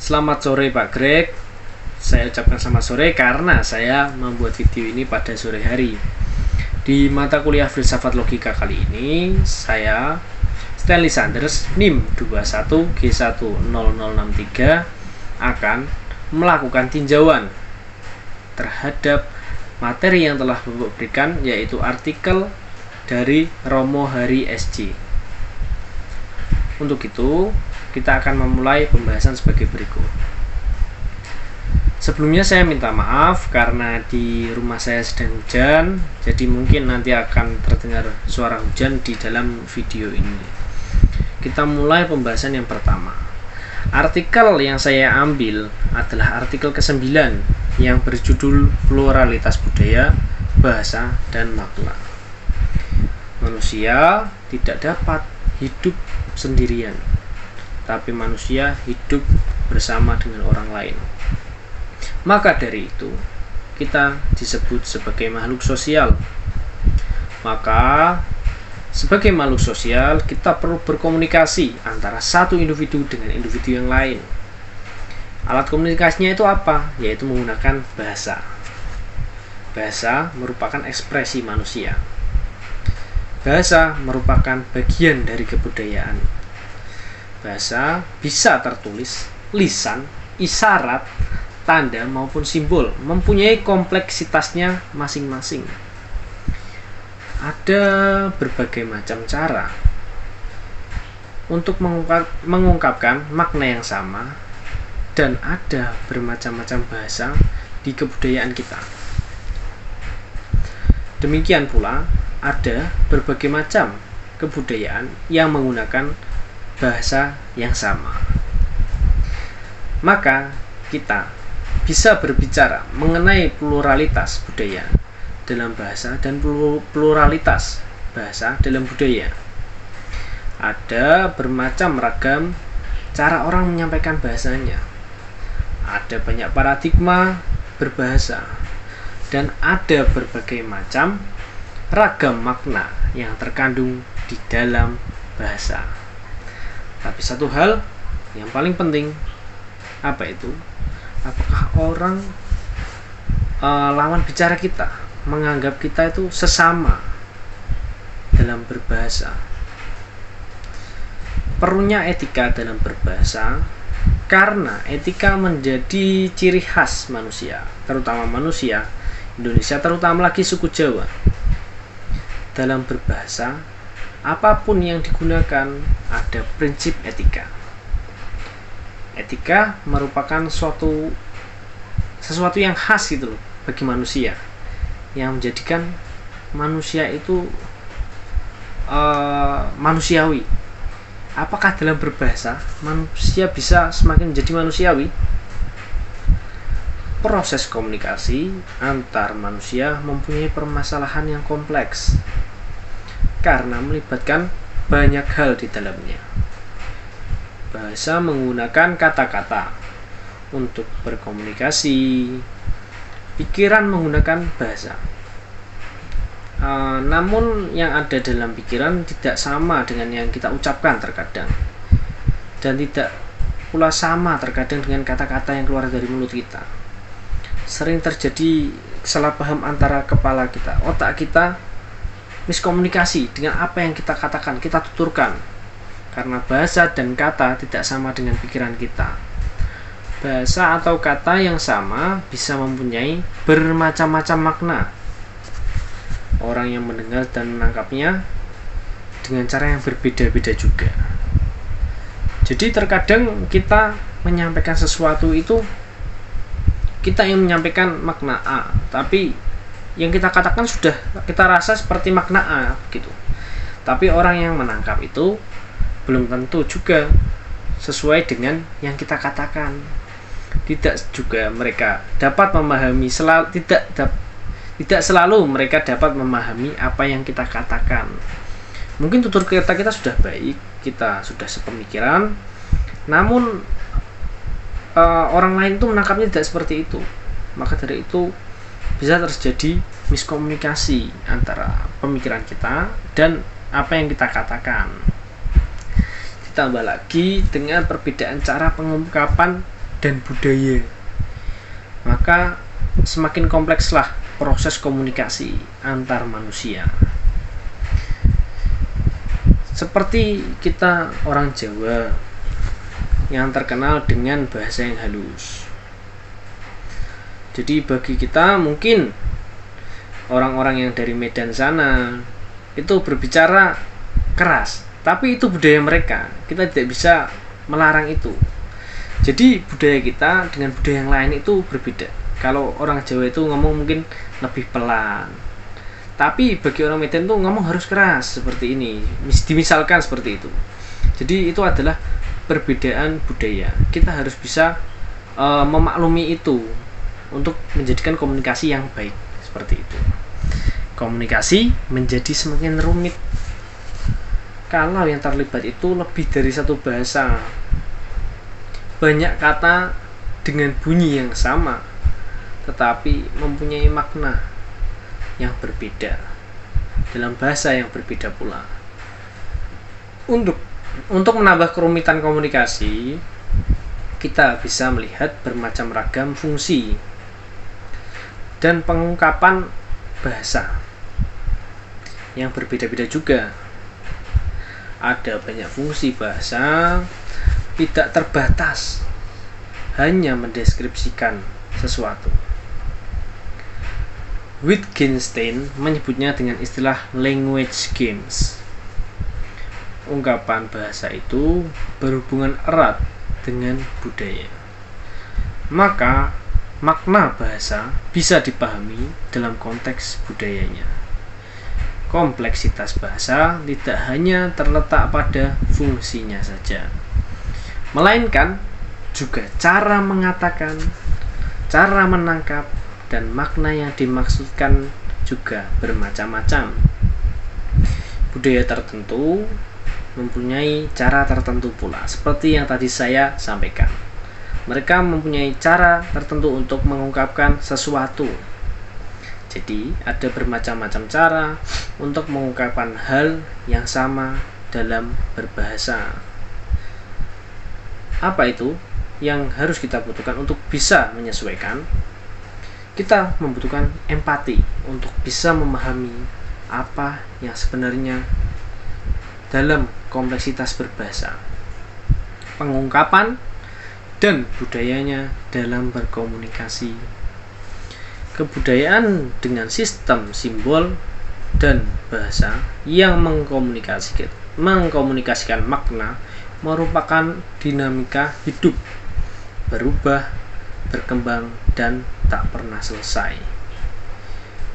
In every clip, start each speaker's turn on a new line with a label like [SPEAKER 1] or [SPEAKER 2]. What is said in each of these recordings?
[SPEAKER 1] Selamat sore Pak Greg. Saya ucapkan selamat sore karena saya membuat video ini pada sore hari. Di mata kuliah filsafat logika kali ini, saya Stanley Sanders NIM 21G10063 akan melakukan tinjauan terhadap materi yang telah Bapak berikan, yaitu artikel dari Romo Hari SJ. Untuk itu, kita akan memulai pembahasan sebagai berikut. Sebelumnya saya minta maaf karena di rumah saya sedang hujan, jadi mungkin nanti akan terdengar suara hujan di dalam video ini. Kita mulai pembahasan yang pertama. Artikel yang saya ambil adalah artikel ke-9 yang berjudul Pluralitas Budaya, Bahasa, dan Makna. Manusia tidak dapat hidup sendirian, tapi manusia hidup bersama dengan orang lain. Maka dari itu, kita disebut sebagai makhluk sosial. Maka, sebagai makhluk sosial, kita perlu berkomunikasi antara satu individu dengan individu yang lain. Alat komunikasinya itu apa? Yaitu menggunakan bahasa. Bahasa merupakan ekspresi manusia. Bahasa merupakan bagian dari kebudayaan. Bahasa bisa tertulis, lisan, isyarat, tanda maupun simbol, mempunyai kompleksitasnya masing-masing. Ada berbagai macam cara untuk mengungkapkan makna yang sama, dan ada bermacam-macam bahasa di kebudayaan kita. Demikian pula, ada berbagai macam kebudayaan yang menggunakan bahasa yang sama. Maka kita bisa berbicara mengenai pluralitas budaya dalam bahasa dan pluralitas bahasa dalam budaya. Ada bermacam ragam cara orang menyampaikan bahasanya. Ada banyak paradigma berbahasa, dan ada berbagai macam ragam makna yang terkandung di dalam bahasa. Tapi satu hal yang paling penting, apa itu? Apakah orang lawan bicara kita menganggap kita itu sesama dalam berbahasa? Perlunya etika dalam berbahasa, karena etika menjadi ciri khas manusia, terutama manusia Indonesia, terutama lagi suku Jawa. Dalam berbahasa, apapun yang digunakan ada prinsip etika. Etika merupakan sesuatu yang khas gitu loh bagi manusia, yang menjadikan manusia itu manusiawi. Apakah dalam berbahasa manusia bisa semakin menjadi manusiawi? Proses komunikasi antar manusia mempunyai permasalahan yang kompleks karena melibatkan banyak hal di dalamnya. Bahasa menggunakan kata-kata untuk berkomunikasi, pikiran menggunakan bahasa. Namun yang ada dalam pikiran tidak sama dengan yang kita ucapkan terkadang, dan tidak pula sama terkadang dengan kata-kata yang keluar dari mulut kita. Sering terjadi salah paham antara kepala kita, otak kita miskomunikasi dengan apa yang kita katakan, kita tuturkan, karena bahasa dan kata tidak sama dengan pikiran kita. Bahasa atau kata yang sama bisa mempunyai bermacam-macam makna. Orang yang mendengar dan menangkapnya dengan cara yang berbeda-beda juga. Jadi terkadang kita menyampaikan sesuatu itu, kita yang menyampaikan makna A, tapi yang kita katakan sudah kita rasa seperti makna A gitu. Tapi orang yang menangkap itu belum tentu juga sesuai dengan yang kita katakan. Tidak juga mereka dapat memahami, tidak selalu mereka dapat memahami apa yang kita katakan. Mungkin tutur kata kita sudah baik, kita sudah sepemikiran, namun orang lain itu menangkapnya tidak seperti itu. Maka dari itu bisa terjadi miskomunikasi antara pemikiran kita dan apa yang kita katakan. Ditambah lagi dengan perbedaan cara pengungkapan dan budaya, maka semakin komplekslah proses komunikasi antar manusia. Seperti kita orang Jawa yang terkenal dengan bahasa yang halus. Jadi bagi kita mungkin orang-orang yang dari Medan sana itu berbicara keras, tapi itu budaya mereka. Kita tidak bisa melarang itu. Jadi budaya kita dengan budaya yang lain itu berbeda. Kalau orang Jawa itu ngomong mungkin lebih pelan, tapi bagi orang Medan tuh ngomong harus keras seperti ini. Dimisalkan seperti itu. Jadi itu adalah perbedaan budaya. Kita harus bisa memaklumi itu untuk menjadikan komunikasi yang baik seperti itu. Komunikasi menjadi semakin rumit kalau yang terlibat itu lebih dari satu bahasa. Banyak kata dengan bunyi yang sama, tetapi mempunyai makna yang berbeda dalam bahasa yang berbeda pula. Untuk menambah kerumitan komunikasi, kita bisa melihat bermacam ragam fungsi dan pengungkapan bahasa yang berbeda-beda juga. Ada banyak fungsi bahasa, tidak terbatas hanya mendeskripsikan sesuatu. Wittgenstein menyebutnya dengan istilah language games. Ungkapan bahasa itu berhubungan erat dengan budaya. Maka makna bahasa bisa dipahami dalam konteks budayanya. Kompleksitas bahasa tidak hanya terletak pada fungsinya saja, melainkan juga cara mengatakan, cara menangkap, dan makna yang dimaksudkan juga bermacam-macam. Budaya tertentu mempunyai cara tertentu pula, seperti yang tadi saya sampaikan. Mereka mempunyai cara tertentu untuk mengungkapkan sesuatu. Jadi, ada bermacam-macam cara untuk mengungkapkan hal yang sama dalam berbahasa. Apa itu yang harus kita butuhkan untuk bisa menyesuaikan? Kita membutuhkan empati untuk bisa memahami apa yang sebenarnya dalam kompleksitas berbahasa, pengungkapan, dan budayanya dalam berkomunikasi. Kebudayaan dengan sistem simbol dan bahasa yang mengkomunikasikan makna merupakan dinamika hidup, berubah, berkembang, dan tak pernah selesai.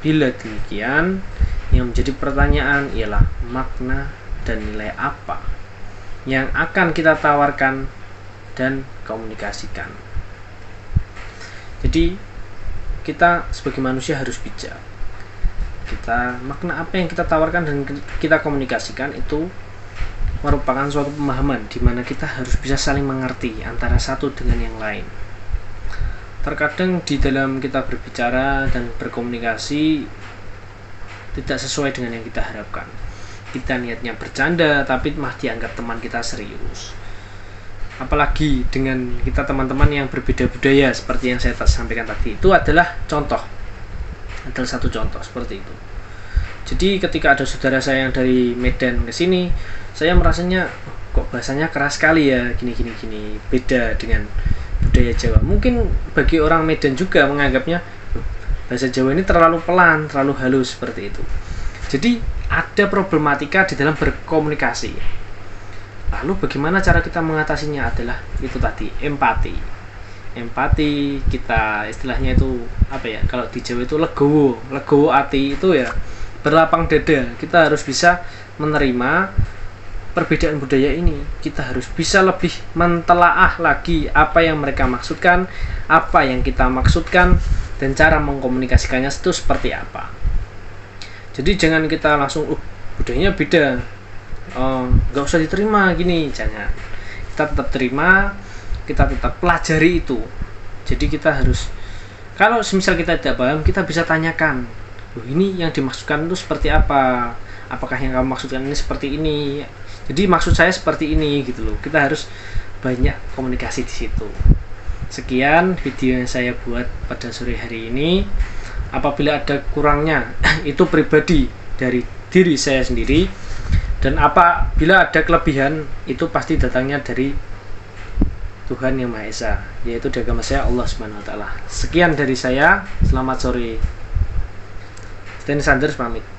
[SPEAKER 1] Bila demikian, yang menjadi pertanyaan ialah makna dan nilai apa yang akan kita tawarkan dan komunikasikan. Jadi kita sebagai manusia harus bijak. Makna apa yang kita tawarkan dan kita komunikasikan itu merupakan suatu pemahaman di mana kita harus bisa saling mengerti antara satu dengan yang lain. Terkadang di dalam kita berbicara dan berkomunikasi tidak sesuai dengan yang kita harapkan. Kita niatnya bercanda tapi malah dianggap teman kita serius. Apalagi dengan kita teman-teman yang berbeda budaya seperti yang saya sampaikan tadi, itu adalah satu contoh seperti itu. Jadi ketika ada saudara saya yang dari Medan ke sini, saya merasanya kok bahasanya keras sekali ya, gini beda dengan budaya Jawa. Mungkin bagi orang Medan juga menganggapnya bahasa Jawa ini terlalu pelan, terlalu halus seperti itu. Jadi ada problematika di dalam berkomunikasi. Lalu bagaimana cara kita mengatasinya adalah itu tadi, empati. Empati kita istilahnya itu apa ya? Kalau di Jawa itu legowo ati itu ya, berlapang dada. Kita harus bisa menerima perbedaan budaya ini. Kita harus bisa lebih mentelaah lagi apa yang mereka maksudkan, apa yang kita maksudkan, dan cara mengkomunikasikannya itu seperti apa. Jadi jangan kita langsung budayanya beda, nggak usah diterima gini, jangan. Kita tetap terima, kita tetap pelajari itu. Jadi kita harus, kalau semisal kita tidak paham, kita bisa tanyakan, ini yang dimaksudkan itu seperti apa, apakah yang kamu maksudkan ini seperti ini, jadi maksud saya seperti ini gitu loh. Kita harus banyak komunikasi di situ. Sekian video yang saya buat pada sore hari ini. Apabila ada kurangnya itu pribadi dari diri saya sendiri, dan apabila ada kelebihan itu pasti datangnya dari Tuhan Yang Maha Esa, yaitu di agama saya Allah Subhanahu wa taala. Sekian dari saya, selamat sore. Sten Sanders pamit.